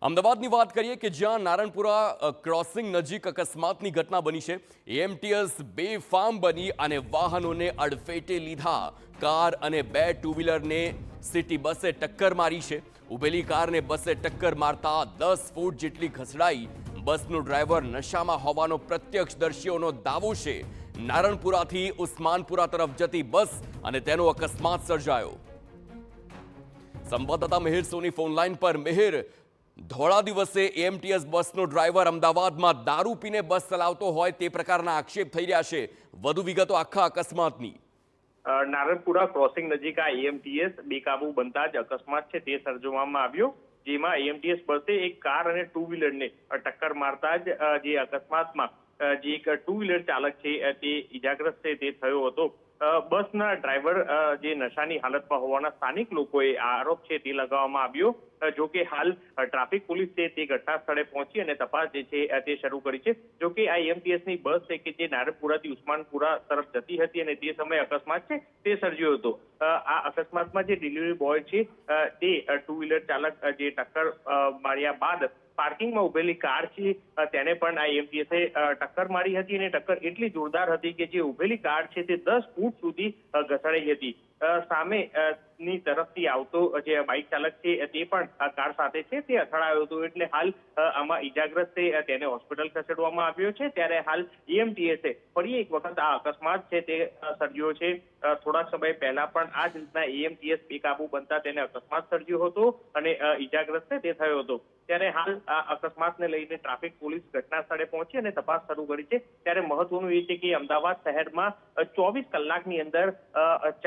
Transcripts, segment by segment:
અમદાવાદની વાત કરીએ કે જ્યાં નારણપુરા ક્રોસિંગ નજીક અકસ્માતની ઘટના બની છે। એએમટીએસ બેફામ બની અને વાહનોને અડફેટે લીધા। કાર અને બે ટુ વ્હીલરને સિટી બસે ટક્કર મારી છે। ઉભેલી કારને બસે ટક્કર મારતા 10 ફૂટ જેટલી ઘસડાઈ। બસનો ડ્રાઈવર નશામાં હોવાનો પ્રત્યક્ષદર્શીઓનો દાવો છે। નારણપુરાથી ઉસ્માનપુરા તરફ જતી બસ અને તેનો અકસ્માત સર્જાયો। સંવાદદાતા મિહિર સોની ફોન લાઈન પર। મિહિર, ધોળા દિવસે એએમટીએસ બસનો ડ્રાઈવર અમદાવાદમાં દારૂ પીને બસ ચલાવતો હોય તે પ્રકારના આક્ષેપ થઈ રહ્યા છે। વધુ વિગતો આખા અકસ્માતની। નારણપુરા ક્રોસિંગ નજીક આ એએમટીએસ બેકાબુ બનતા જ અકસ્માત છે તે સર્જવામાં આવ્યો, જેમાં એએમટીએસ બસે એક કાર અને ટુ વ્હીલરને ટક્કર મારતા જ જે અકસ્માતમાં જે એક ટુ વ્હીલર ચાલક છે તે ઈજાગ્રસ્ત છે તે થયો હતો। બસના ડ્રાઈવર જે નશાની હાલતમાં હોવાના સ્થાનિક લોકોએ આરોપ છે તે લગાવવામાં આવ્યો। જો કે હાલ ટ્રાફિક પોલીસ છે તે ઘટના સ્થળે પહોંચી અને તપાસ જે છે તે શરૂ કરી છે। જો કે આ એએમટીએસની બસ છે કે જે નારણપુરાથી ઉસ્માનપુરા તરફ જતી હતી અને તે સમયે અકસ્માત છે તે સર્જ્યો હતો। આ અકસ્માતમાં જે ડિલિવરી બોય છે તે ટુ વ્હીલર ચાલક જે ટક્કર માર્યા બાદ પાર્કિંગમાં ઉભેલી કાર છે તેને પણ આ એએમટીએસે ટક્કર મારી હતી અને ટક્કર એટલી જોરદાર હતી કે જે ઉભેલી કાર છે તે 10 ફૂટ સુધી ઘસડાઈ હતી। સામે ની તરફથી આવતો જે બાઇક ચાલક છે તે પણ આ કાર સાથે છે તે અથડાયો હતો, એટલે હાલ આમાં ઈજાગ્રસ્ત છે તેને હોસ્પિટલ ખસેડવામાં આવ્યો છે। ત્યારે હાલ એએમટીએસે ફરી એક વખત આ અકસ્માત છે તે સર્જ્યો છે। થોડા સમય પહેલા પણ આ જ રીતના એએમટીએસ બેકાબુ બનતા તેને અકસ્માત સર્જ્યો હતો અને ઈજાગ્રસ્ત છે તે થયો હતો। ત્યારે હાલ આ અકસ્માતને લઈને ટ્રાફિક પોલીસ ઘટના સ્થળે પહોંચી અને તપાસ શરૂ કરી છે। ત્યારે મહત્વનું એ છે કે અમદાવાદ શહેરમાં 24 કલાકની અંદર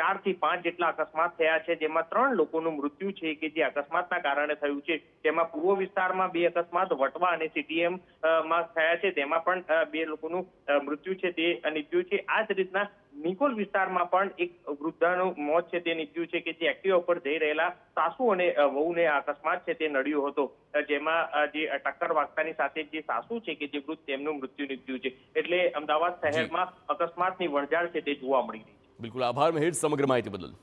4 થી 5 જેટલા અકસ્માત થયા છે, જેમાં 3 લોકોનું મૃત્યુ છે કે જે અકસ્માતના કારણે થયું છે। તેમાં પૂર્વ વિસ્તારમાં 2 અકસ્માત, વટવા અને સીટીએમ માં થયા છે, તેમાં પણ 2 લોકોનું મૃત્યુ છે તે નીપજ્યું છે। આ જ રીતના નિકોલ વિસ્તારમાં પણ એક વૃદ્ધાનું મોત છે તે નીપજ્યું છે કે જે એક્ટિવા પર જઈ રહેલા સાસુ અને વહુને અકસ્માત છે તે નડ્યો હતો, જેમાં જે ટક્કર વાગતાની સાથે જે સાસુ છે કે જે વૃદ્ધ તેમનું મૃત્યુ નીપજ્યું છે। એટલે અમદાવાદ શહેરમાં અકસ્માતની વણઝાર છે તે જોવા મળી રહી છે। બિલકુલ, આભાર મિહિર સમગ્ર માહિતી બદલ।